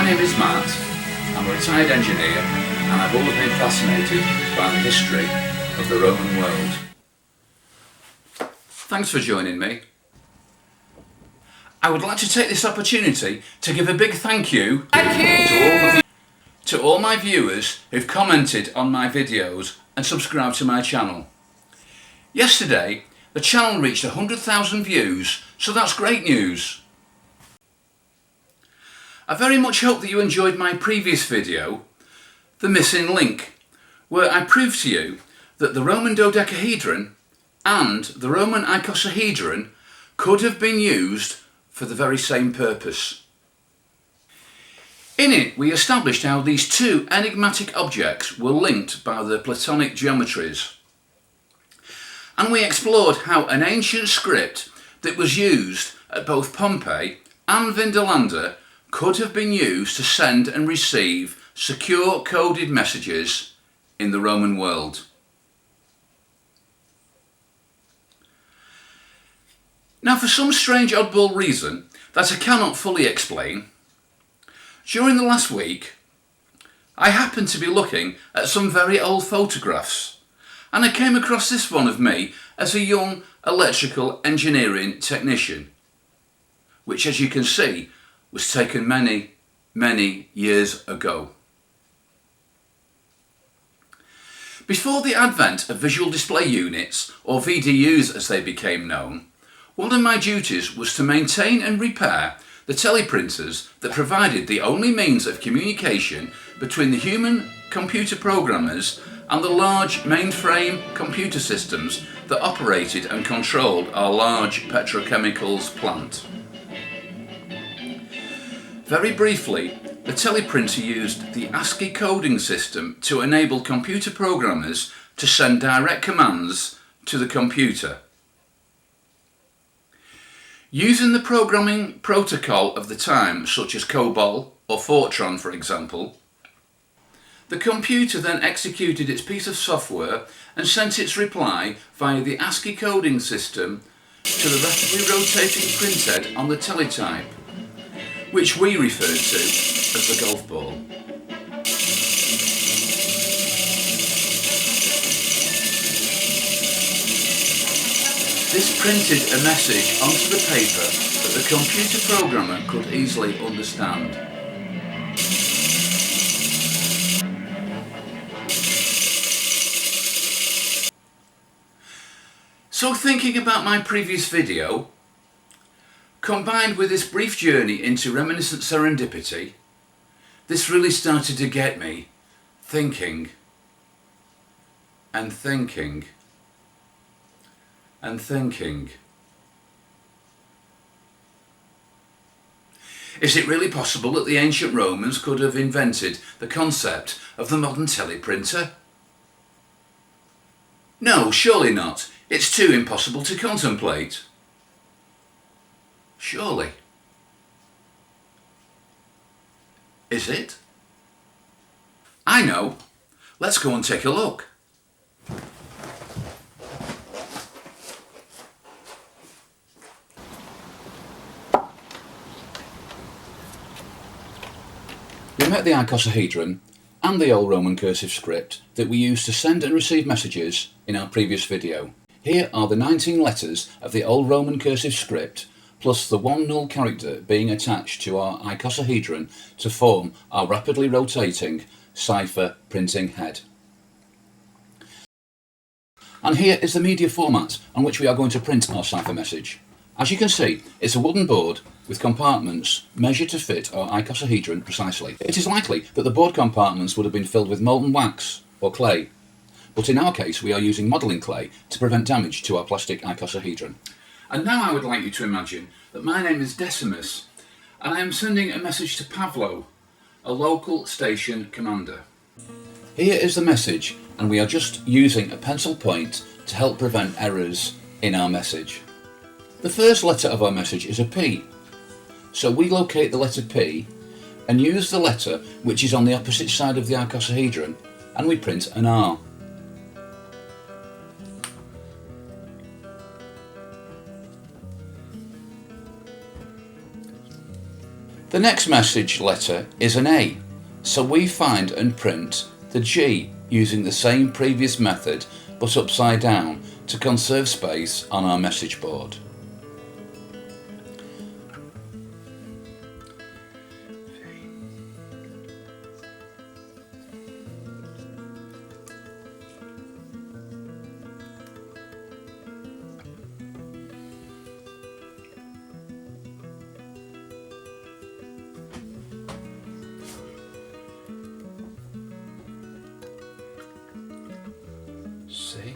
My name is Matt, I'm a retired engineer and I've always been fascinated by the history of the Roman world. Thanks for joining me. I would like to take this opportunity to give a big thank you to all my viewers who've commented on my videos and subscribed to my channel. Yesterday, the channel reached 100,000 views, so that's great news. I very much hope that you enjoyed my previous video, The Missing Link, where I proved to you that the Roman Dodecahedron and the Roman Icosahedron could have been used for the very same purpose. In it, we established how these two enigmatic objects were linked by the Platonic geometries. And we explored how an ancient script that was used at both Pompeii and Vindolanda could have been used to send and receive secure coded messages in the Roman world. Now, for some strange oddball reason that I cannot fully explain, during the last week I happened to be looking at some very old photographs, and I came across this one of me as a young electrical engineering technician, which, as you can see, was taken many years ago. Before the advent of visual display units, or VDUs as they became known, one of my duties was to maintain and repair the teleprinters that provided the only means of communication between the human computer programmers and the large mainframe computer systems that operated and controlled our large petrochemicals plant. Very briefly, the teleprinter used the ASCII coding system to enable computer programmers to send direct commands to the computer. Using the programming protocol of the time, such as COBOL or Fortran for example, the computer then executed its piece of software and sent its reply via the ASCII coding system to the rapidly rotating printhead on the teletype, which we refer to as the golf ball. This printed a message onto the paper that the computer programmer could easily understand. So, thinking about my previous video, combined with this brief journey into reminiscent serendipity, this really started to get me thinking and thinking and thinking. Is it really possible that the ancient Romans could have invented the concept of the modern teleprinter? No, surely not. It's too impossible to contemplate. Surely. Is it? I know. Let's go and take a look. We met the Icosahedron and the old Roman cursive script that we used to send and receive messages in our previous video. Here are the 19 letters of the old Roman cursive script, plus the one null character being attached to our icosahedron to form our rapidly rotating cipher printing head. And here is the media format on which we are going to print our cipher message. As you can see, it's a wooden board with compartments measured to fit our icosahedron precisely. It is likely that the board compartments would have been filled with molten wax or clay, but in our case we are using modelling clay to prevent damage to our plastic icosahedron. And now I would like you to imagine that my name is Decimus and I am sending a message to Pavlo, a local station commander. Here is the message, and we are just using a pencil point to help prevent errors in our message. The first letter of our message is a P, so we locate the letter P and use the letter which is on the opposite side of the icosahedron, and we print an R. The next message letter is an A, so we find and print the G using the same previous method but upside down to conserve space on our message board. See?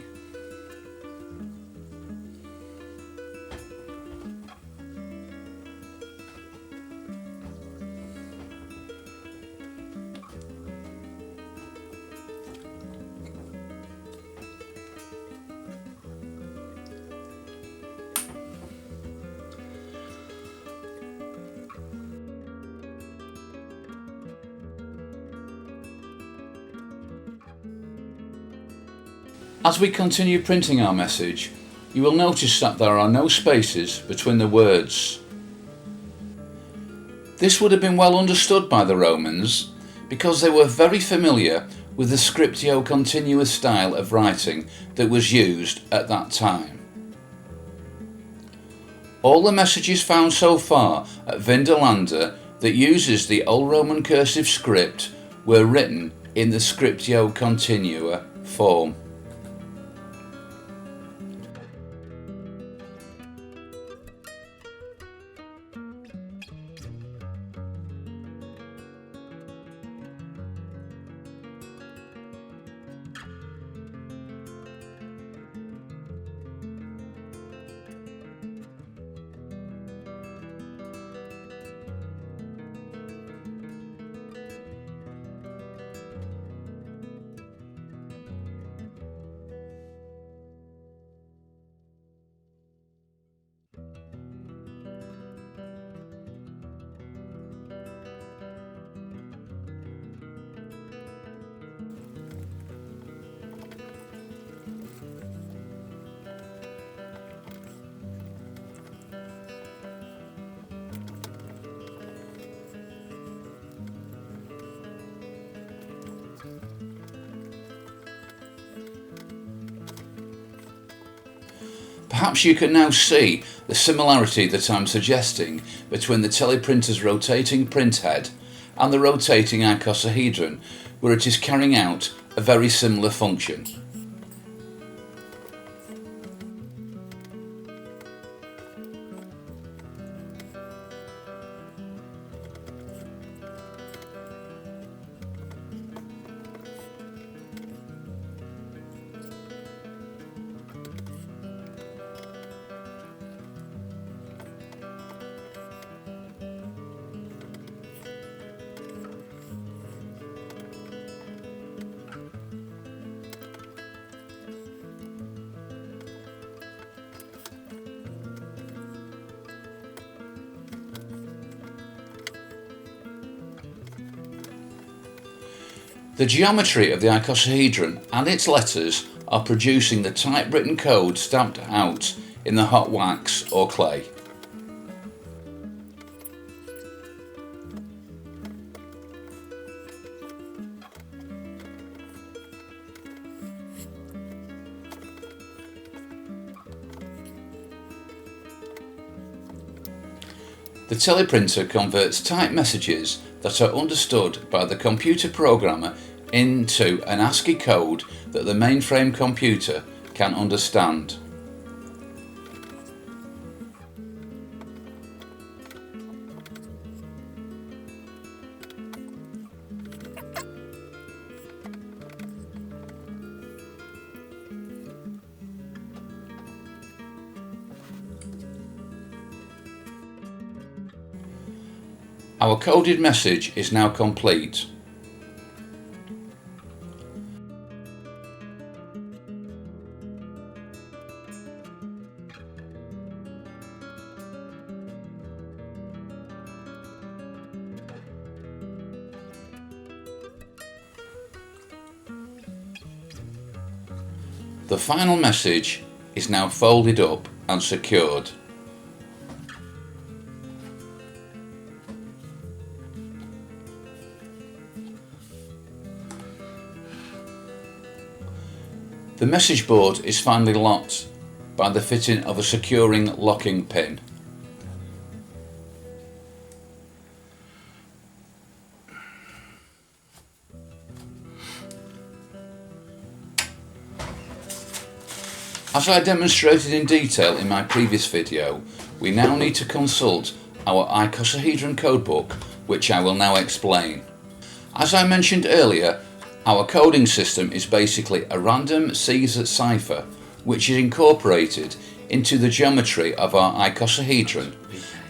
As we continue printing our message, you will notice that there are no spaces between the words. This would have been well understood by the Romans because they were very familiar with the scriptio continuous style of writing that was used at that time. All the messages found so far at Vindolanda that uses the Old Roman cursive script were written in the scriptio continua form. Perhaps you can now see the similarity that I'm suggesting between the teleprinter's rotating print head and the rotating icosahedron, where it is carrying out a very similar function. The geometry of the icosahedron and its letters are producing the typewritten code stamped out in the hot wax or clay. The teleprinter converts typed messages that are understood by the computer programmer into an ASCII code that the mainframe computer can understand. Our coded message is now complete. The final message is now folded up and secured. The message board is finally locked by the fitting of a securing locking pin. As I demonstrated in detail in my previous video, we now need to consult our icosahedron codebook, which I will now explain. As I mentioned earlier, our coding system is basically a random Caesar cipher which is incorporated into the geometry of our icosahedron,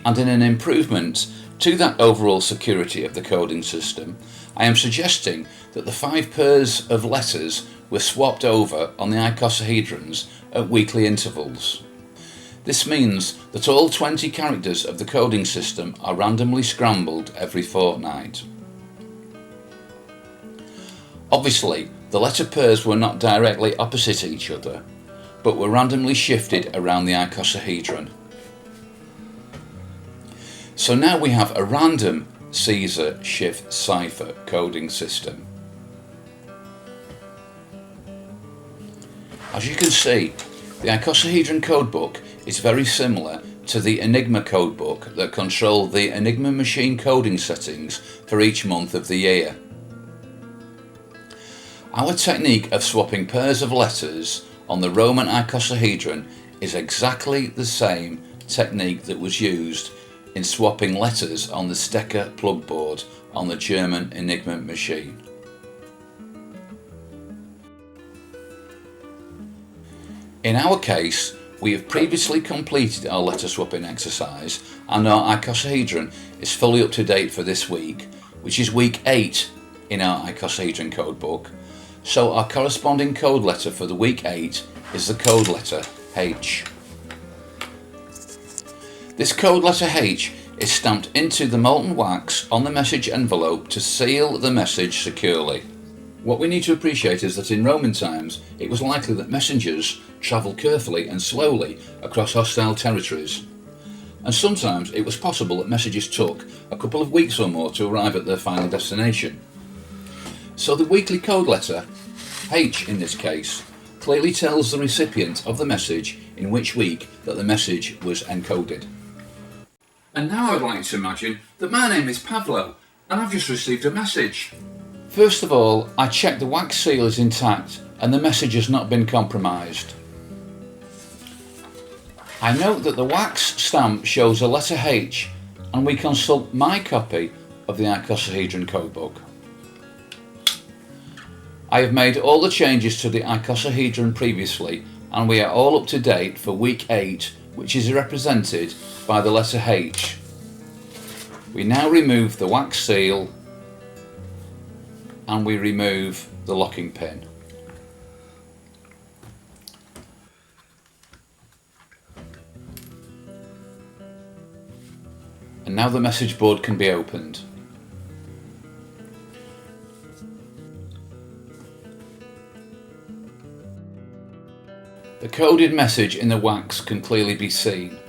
and in an improvement to that overall security of the coding system, I am suggesting that the 5 pairs of letters were swapped over on the icosahedrons at weekly intervals. This means that all 20 characters of the coding system are randomly scrambled every fortnight. Obviously, the letter pairs were not directly opposite each other, but were randomly shifted around the icosahedron. So now we have a random Caesar shift cipher coding system. As you can see, the icosahedron codebook is very similar to the Enigma codebook that control the Enigma machine coding settings for each month of the year. Our technique of swapping pairs of letters on the Roman icosahedron is exactly the same technique that was used in swapping letters on the Stecker plug board on the German Enigma machine. In our case, we have previously completed our letter swapping exercise, and our icosahedron is fully up to date for this week, which is week 8 in our icosahedron codebook, so our corresponding code letter for the week 8 is the code letter H. This code letter H is stamped into the molten wax on the message envelope to seal the message securely. What we need to appreciate is that in Roman times it was likely that messengers travelled carefully and slowly across hostile territories, and sometimes it was possible that messages took a couple of weeks or more to arrive at their final destination. So the weekly code letter, H in this case, clearly tells the recipient of the message in which week that the message was encoded. And now I'd like to imagine that my name is Pavlo and I've just received a message. First of all, I check the wax seal is intact and the message has not been compromised. I note that the wax stamp shows a letter H, and we consult my copy of the icosahedron codebook. I have made all the changes to the icosahedron previously, and we are all up to date for week 8, which is represented by the letter H. We now remove the wax seal and we remove the locking pin. And now the message board can be opened. The coded message in the wax can clearly be seen.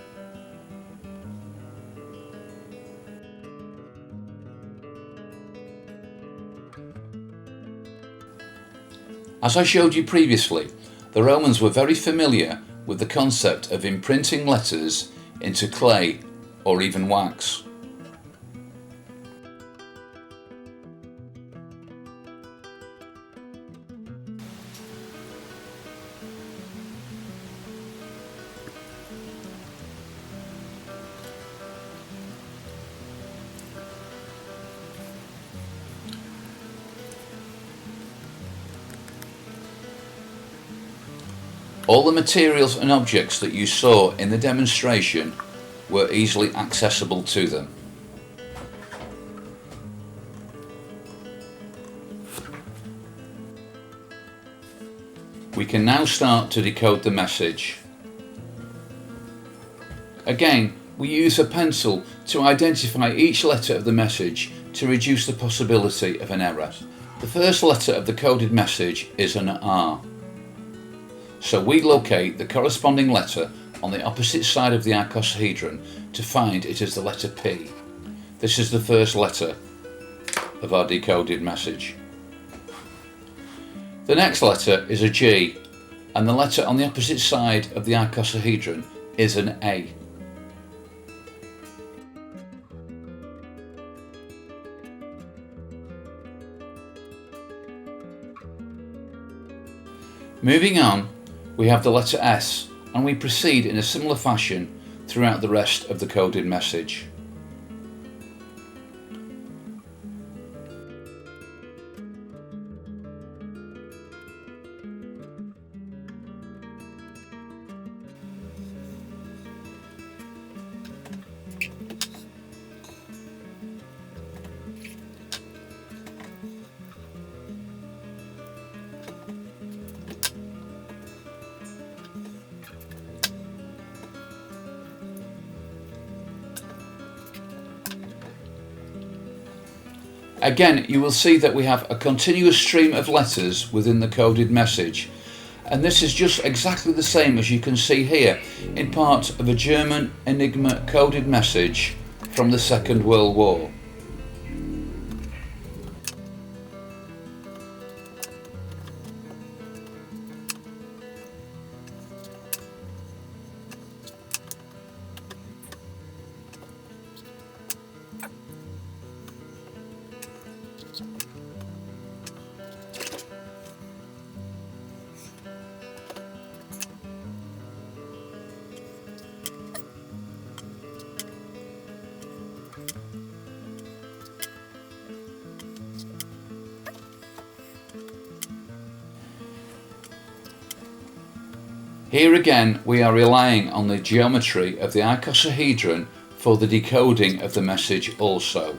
As I showed you previously, the Romans were very familiar with the concept of imprinting letters into clay or even wax. All the materials and objects that you saw in the demonstration were easily accessible to them. We can now start to decode the message. Again, we use a pencil to identify each letter of the message to reduce the possibility of an error. The first letter of the coded message is an R. So we locate the corresponding letter on the opposite side of the icosahedron to find it is the letter P. This is the first letter of our decoded message. The next letter is a G, and the letter on the opposite side of the icosahedron is an A. Moving on, we have the letter S, and we proceed in a similar fashion throughout the rest of the coded message. Again, you will see that we have a continuous stream of letters within the coded message, and this is just exactly the same as you can see here in part of a German Enigma coded message from the Second World War. Here again we are relying on the geometry of the icosahedron for the decoding of the message also.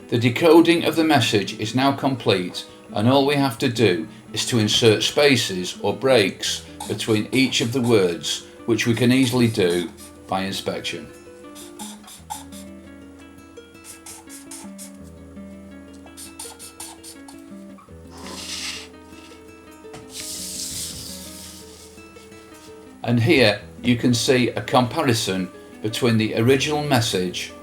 The decoding of the message is now complete, and all we have to do is to insert spaces or breaks between each of the words, which we can easily do by inspection. And here you can see a comparison between the original message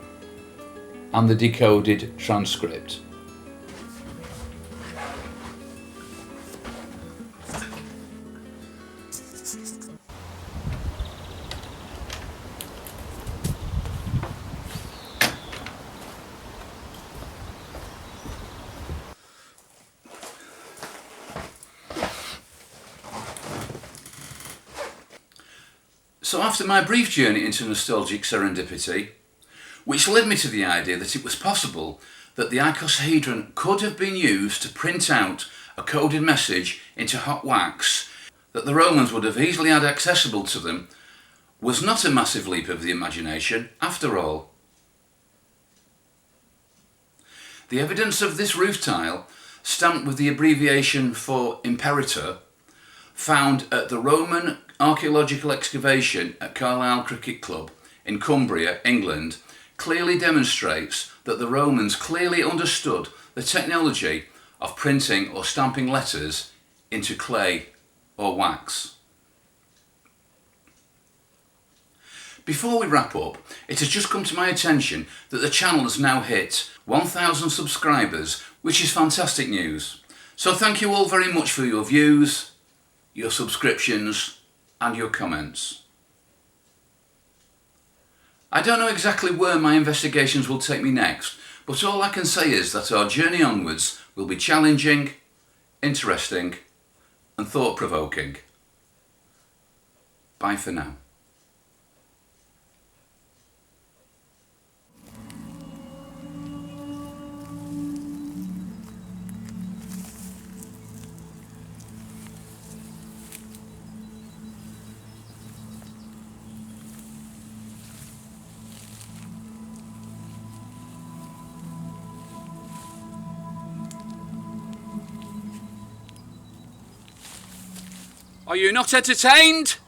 and the decoded transcript. So after my brief journey into nostalgic serendipity, which led me to the idea that it was possible that the icosahedron could have been used to print out a coded message into hot wax that the Romans would have easily had accessible to them, was not a massive leap of the imagination after all. The evidence of this roof tile, stamped with the abbreviation for Imperator, found at the Roman archaeological excavation at Carlisle Cricket Club in Cumbria, England, clearly demonstrates that the Romans clearly understood the technology of printing or stamping letters into clay or wax. Before we wrap up, it has just come to my attention that the channel has now hit 1,000 subscribers, which is fantastic news. So thank you all very much for your views, your subscriptions and your comments. I don't know exactly where my investigations will take me next, but all I can say is that our journey onwards will be challenging, interesting and thought-provoking. Bye for now. Are you not entertained?